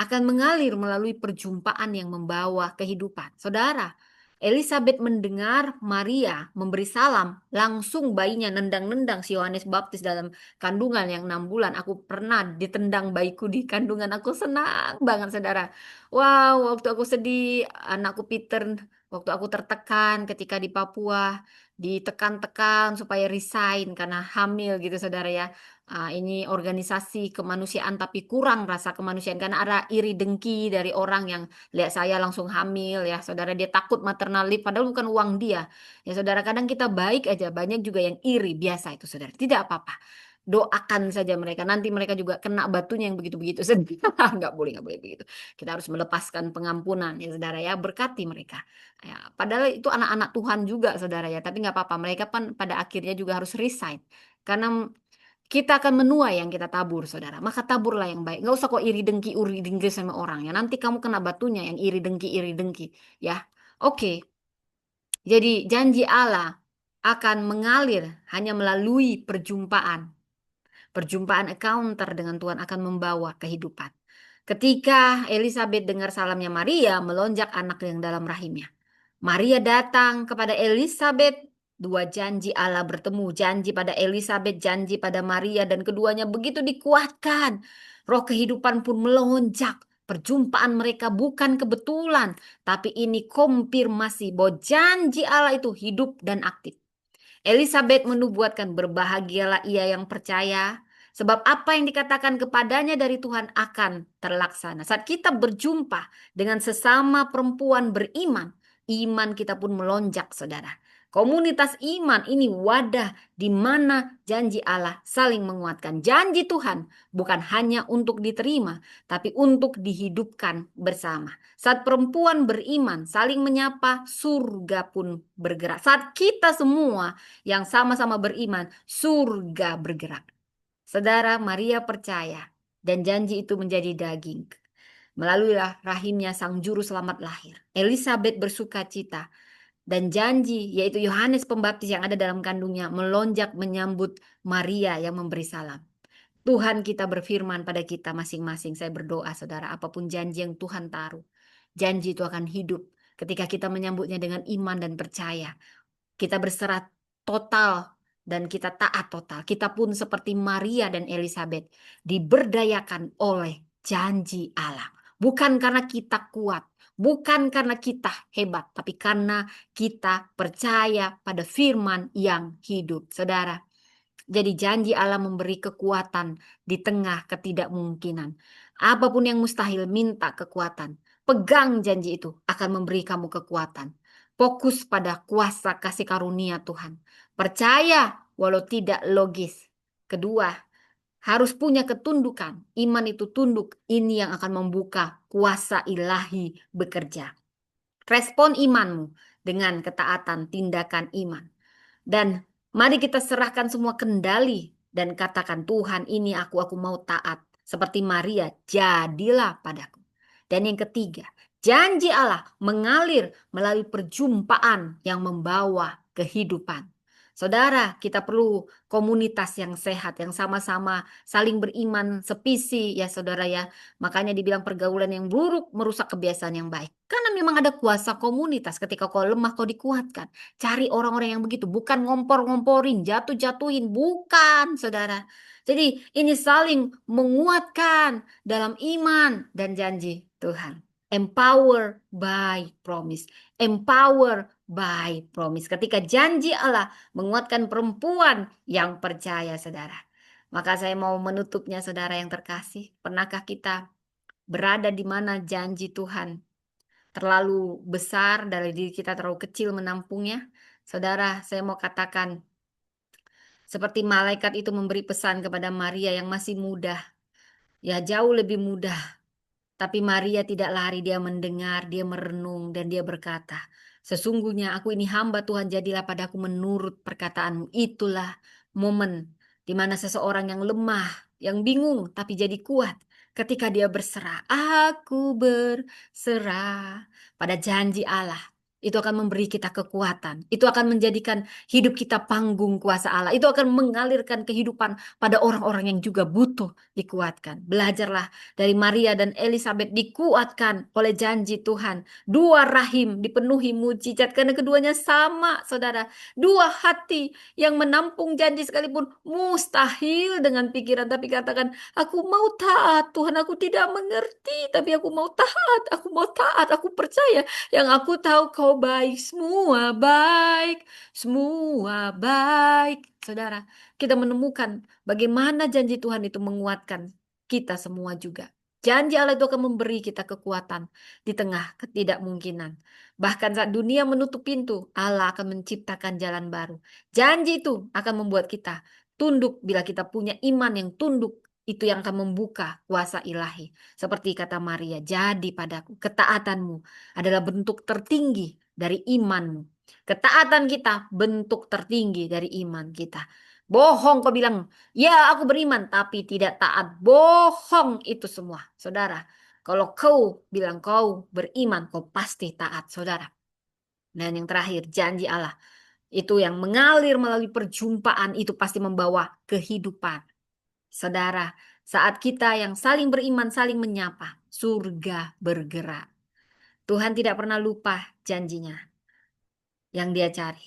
akan mengalir melalui perjumpaan yang membawa kehidupan. Saudara, Elizabeth mendengar Maria memberi salam, langsung bayinya nendang-nendang si Yohanes Baptis dalam kandungan yang 6 bulan. Aku pernah ditendang bayiku di kandungan, aku senang banget, saudara. Wow, waktu aku sedih, anakku Peter, waktu aku tertekan ketika di Papua, ditekan-tekan supaya resign karena hamil gitu, saudara ya. Ini organisasi kemanusiaan tapi kurang rasa kemanusiaan karena ada iri dengki dari orang yang lihat saya langsung hamil, ya saudara, dia takut maternal leave padahal bukan uang dia, ya saudara. Kadang kita baik aja, banyak juga yang iri, biasa itu saudara, tidak apa-apa, doakan saja mereka, nanti mereka juga kena batunya yang begitu-begitu. Nggak boleh begitu, kita harus melepaskan pengampunan, ya saudara ya, berkati mereka, ya padahal itu anak-anak Tuhan juga, saudara ya, tapi nggak apa-apa, mereka kan pada akhirnya juga harus resign karena kita akan menuai yang kita tabur, saudara. Maka taburlah yang baik. Nggak usah kok iri dengki sama orang ya. Nanti kamu kena batunya yang iri dengki, ya. Oke. Jadi janji Allah akan mengalir hanya melalui perjumpaan. Perjumpaan encounter dengan Tuhan akan membawa kehidupan. Ketika Elizabeth dengar salamnya Maria, melonjak anak yang dalam rahimnya. Maria datang kepada Elizabeth, dua janji Allah bertemu, janji pada Elizabeth, janji pada Maria, dan keduanya begitu dikuatkan. Roh kehidupan pun melonjak. Perjumpaan mereka bukan kebetulan, tapi ini konfirmasi bahwa janji Allah itu hidup dan aktif. Elizabeth menubuatkan, berbahagialah ia yang percaya, sebab apa yang dikatakan kepadanya dari Tuhan akan terlaksana. Saat kita berjumpa dengan sesama perempuan beriman, iman kita pun melonjak, saudara. Komunitas iman ini wadah di mana janji Allah saling menguatkan. Janji Tuhan bukan hanya untuk diterima, tapi untuk dihidupkan bersama. Saat perempuan beriman saling menyapa, surga pun bergerak. Saat kita semua yang sama-sama beriman, surga bergerak. Saudara, Maria percaya dan janji itu menjadi daging. Melalui rahimnya sang juru selamat lahir. Elizabeth bersuka cita dan janji, yaitu Yohanes Pembaptis yang ada dalam kandungnya, melonjak menyambut Maria yang memberi salam. Tuhan kita berfirman pada kita masing-masing. Saya berdoa, saudara, apapun janji yang Tuhan taruh, janji itu akan hidup ketika kita menyambutnya dengan iman dan percaya. Kita berserah total dan kita taat total. Kita pun seperti Maria dan Elizabeth diberdayakan oleh janji Allah. Bukan karena kita kuat, bukan karena kita hebat, tapi karena kita percaya pada firman yang hidup, saudara. Jadi janji Allah memberi kekuatan di tengah ketidakmungkinan. Apapun yang mustahil, minta kekuatan. Pegang janji itu akan memberi kamu kekuatan. Fokus pada kuasa kasih karunia Tuhan. Percaya walau tidak logis. Kedua, harus punya ketundukan. Iman itu tunduk. Ini yang akan membuka kuasa ilahi bekerja. Respon imanmu dengan ketaatan tindakan iman. Dan mari kita serahkan semua kendali dan katakan, Tuhan, ini aku mau taat. Seperti Maria, jadilah padaku. Dan yang ketiga, janji Allah mengalir melalui perjumpaan yang membawa kehidupan. Saudara, kita perlu komunitas yang sehat, yang sama-sama saling beriman sepisi, ya saudara ya. Makanya dibilang pergaulan yang buruk merusak kebiasaan yang baik. Karena memang ada kuasa komunitas, ketika kau lemah kau dikuatkan. Cari orang-orang yang begitu, bukan ngompor-ngomporin, jatuh-jatuhin, bukan, saudara. Jadi ini saling menguatkan dalam iman dan janji. Tuhan. Empower by promise. Empower by promise. Ketika janji Allah menguatkan perempuan yang percaya, saudara. Maka saya mau menutupnya, saudara yang terkasih. Pernahkah kita berada di mana janji Tuhan terlalu besar, dari diri kita terlalu kecil menampungnya? Saudara, saya mau katakan, seperti malaikat itu memberi pesan kepada Maria yang masih muda. Ya, jauh lebih mudah. Tapi Maria tidak lari, dia mendengar, dia merenung, dan dia berkata, sesungguhnya aku ini hamba Tuhan, jadilah padaku menurut perkataanmu. Itulah momen di mana seseorang yang lemah, yang bingung, tapi jadi kuat. Ketika dia berserah, aku berserah pada janji Allah. Itu akan memberi kita kekuatan. Itu akan menjadikan hidup kita panggung kuasa Allah. Itu akan mengalirkan kehidupan pada orang-orang yang juga butuh dikuatkan. Belajarlah dari Maria dan Elizabeth, dikuatkan oleh janji Tuhan. Dua rahim dipenuhi mujizat karena keduanya sama, saudara. Dua hati yang menampung janji sekalipun mustahil dengan pikiran. Tapi katakan, aku mau taat Tuhan, aku tidak mengerti. Tapi aku mau taat, aku percaya. Yang aku tahu kau baik, semua baik. Saudara, kita menemukan bagaimana janji Tuhan itu menguatkan kita semua juga. Janji Allah itu akan memberi kita kekuatan di tengah ketidakmungkinan. Bahkan saat dunia menutup pintu, Allah akan menciptakan jalan baru. Janji itu akan membuat kita tunduk bila kita punya iman yang tunduk. Itu yang akan membuka kuasa ilahi. Seperti kata Maria, jadi padaku, ketaatanmu adalah bentuk tertinggi dari imanmu. Ketaatan kita bentuk tertinggi dari iman kita. Bohong kau bilang, ya aku beriman tapi tidak taat. Bohong itu semua, saudara. Kalau kau bilang kau beriman, kau pasti taat, saudara. Dan yang terakhir, janji Allah. Itu yang mengalir melalui perjumpaan itu pasti membawa kehidupan. Saudara, saat kita yang saling beriman, saling menyapa, surga bergerak. Tuhan tidak pernah lupa janjinya yang dia cari.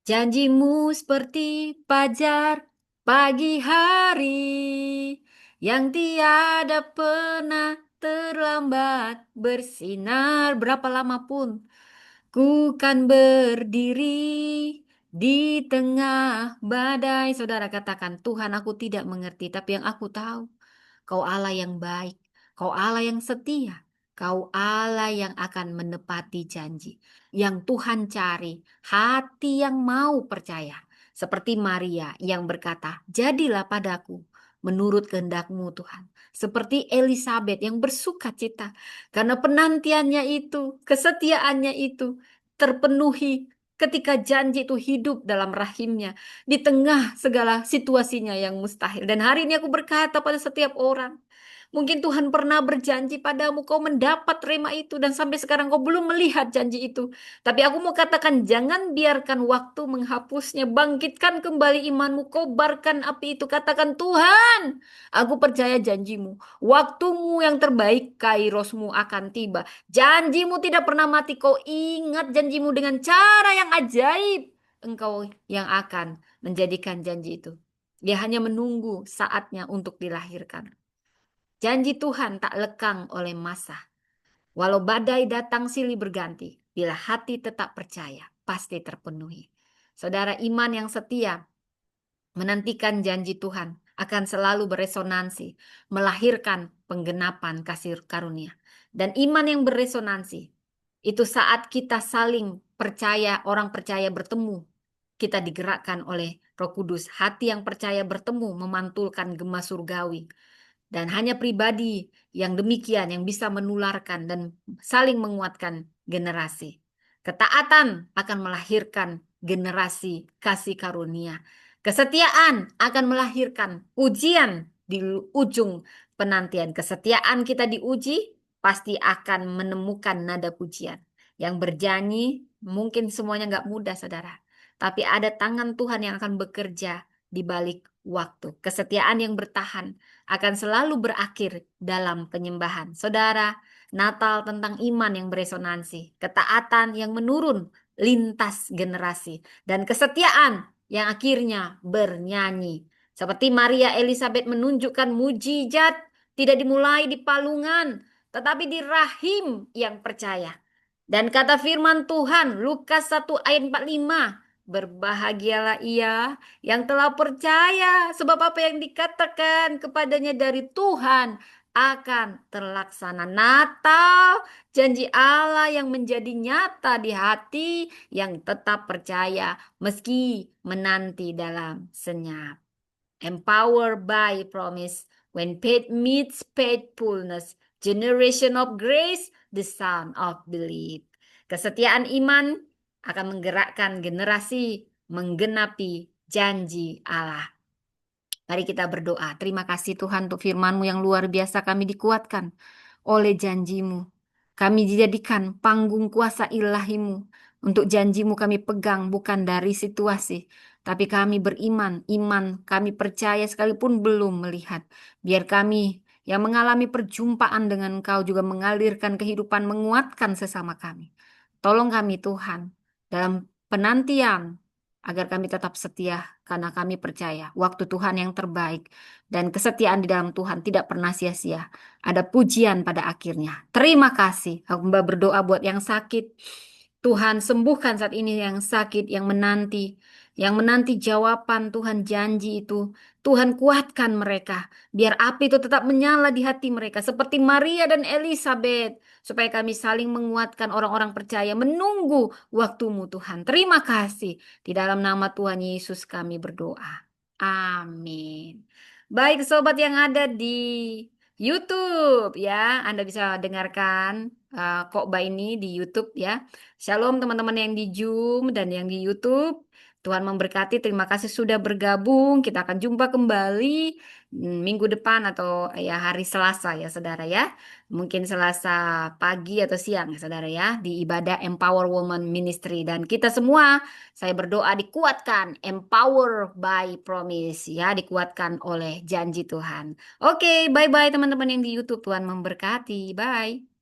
Janjimu seperti fajar pagi hari yang tiada pernah terlambat bersinar berapa lama pun. Ku kan berdiri di tengah badai. Saudara katakan, Tuhan aku tidak mengerti, tapi yang aku tahu, Kau Allah yang baik, Kau Allah yang setia, Kau Allah yang akan menepati janji. Yang Tuhan cari, hati yang mau percaya. Seperti Maria yang berkata, jadilah padaku menurut kehendak-Mu Tuhan. Seperti Elizabeth yang bersuka cita karena penantiannya itu, kesetiaannya itu terpenuhi ketika janji itu hidup dalam rahimnya di tengah segala situasinya yang mustahil. Dan hari ini aku berkata pada setiap orang, mungkin Tuhan pernah berjanji padamu, kau mendapat rema itu dan sampai sekarang kau belum melihat janji itu. Tapi aku mau katakan, jangan biarkan waktu menghapusnya. Bangkitkan kembali imanmu, kobarkan api itu. Katakan, Tuhan, aku percaya janjimu. Waktumu yang terbaik, kairosmu akan tiba. Janjimu tidak pernah mati. Kau ingat janjimu dengan cara yang ajaib. Engkau yang akan menjadikan janji itu. Dia hanya menunggu saatnya untuk dilahirkan. Janji Tuhan tak lekang oleh masa. Walau badai datang silih berganti, bila hati tetap percaya, pasti terpenuhi. Saudara, iman yang setia menantikan janji Tuhan akan selalu beresonansi, melahirkan penggenapan kasih karunia. Dan iman yang beresonansi, itu saat kita saling percaya, orang percaya bertemu, kita digerakkan oleh Roh Kudus. Hati yang percaya bertemu memantulkan gema surgawi. Dan hanya pribadi yang demikian yang bisa menularkan dan saling menguatkan generasi. Ketaatan akan melahirkan generasi kasih karunia. Kesetiaan akan melahirkan ujian di ujung penantian. Kesetiaan kita diuji pasti akan menemukan nada pujian. Yang bernyanyi mungkin semuanya nggak mudah, saudara. Tapi ada tangan Tuhan yang akan bekerja di balik waktu. Kesetiaan yang bertahan akan selalu berakhir dalam penyembahan. Saudara, Natal tentang iman yang beresonansi, ketaatan yang menurun lintas generasi, dan kesetiaan yang akhirnya bernyanyi. Seperti Maria Elizabeth menunjukkan mujizat tidak dimulai di palungan, tetapi di rahim yang percaya. Dan kata firman Tuhan, Lukas 1 ayat 45, berbahagialah ia yang telah percaya, sebab apa yang dikatakan kepadanya dari Tuhan akan terlaksana. Natal, janji Allah yang menjadi nyata di hati yang tetap percaya meski menanti dalam senyap. Empowered by promise. When faith meets faithfulness, generation of grace, the son of belief. Kesetiaan iman akan menggerakkan generasi menggenapi janji Allah. Mari kita berdoa. Terima kasih Tuhan untuk firman-Mu yang luar biasa, kami dikuatkan oleh janji-Mu. Kami dijadikan panggung kuasa ilahi-Mu. Untuk janji-Mu kami pegang bukan dari situasi, tapi kami beriman, iman kami percaya sekalipun belum melihat. Biar kami yang mengalami perjumpaan dengan Engkau juga mengalirkan kehidupan, menguatkan sesama kami. Tolong kami Tuhan dalam penantian agar kami tetap setia karena kami percaya waktu Tuhan yang terbaik dan kesetiaan di dalam Tuhan tidak pernah sia-sia. Ada pujian pada akhirnya. Terima kasih. Hamba berdoa buat yang sakit. Tuhan sembuhkan saat ini yang sakit, yang menanti jawaban Tuhan janji itu. Tuhan kuatkan mereka, biar api itu tetap menyala di hati mereka, seperti Maria dan Elizabeth, supaya kami saling menguatkan orang-orang percaya, menunggu waktu-Mu Tuhan. Terima kasih. Di dalam nama Tuhan Yesus kami berdoa. Amin. Baik sobat yang ada di YouTube ya, Anda bisa dengarkan khotbah ini di YouTube ya. Shalom teman-teman yang di Zoom dan yang di YouTube. Tuhan memberkati, terima kasih sudah bergabung. Kita akan jumpa kembali minggu depan atau ya hari Selasa ya saudara ya. Mungkin Selasa pagi atau siang ya saudara ya. Di ibadah Empower Woman Ministry. Dan kita semua, saya berdoa dikuatkan. Empower by promise ya. Dikuatkan oleh janji Tuhan. Oke, bye-bye teman-teman yang di YouTube. Tuhan memberkati. Bye.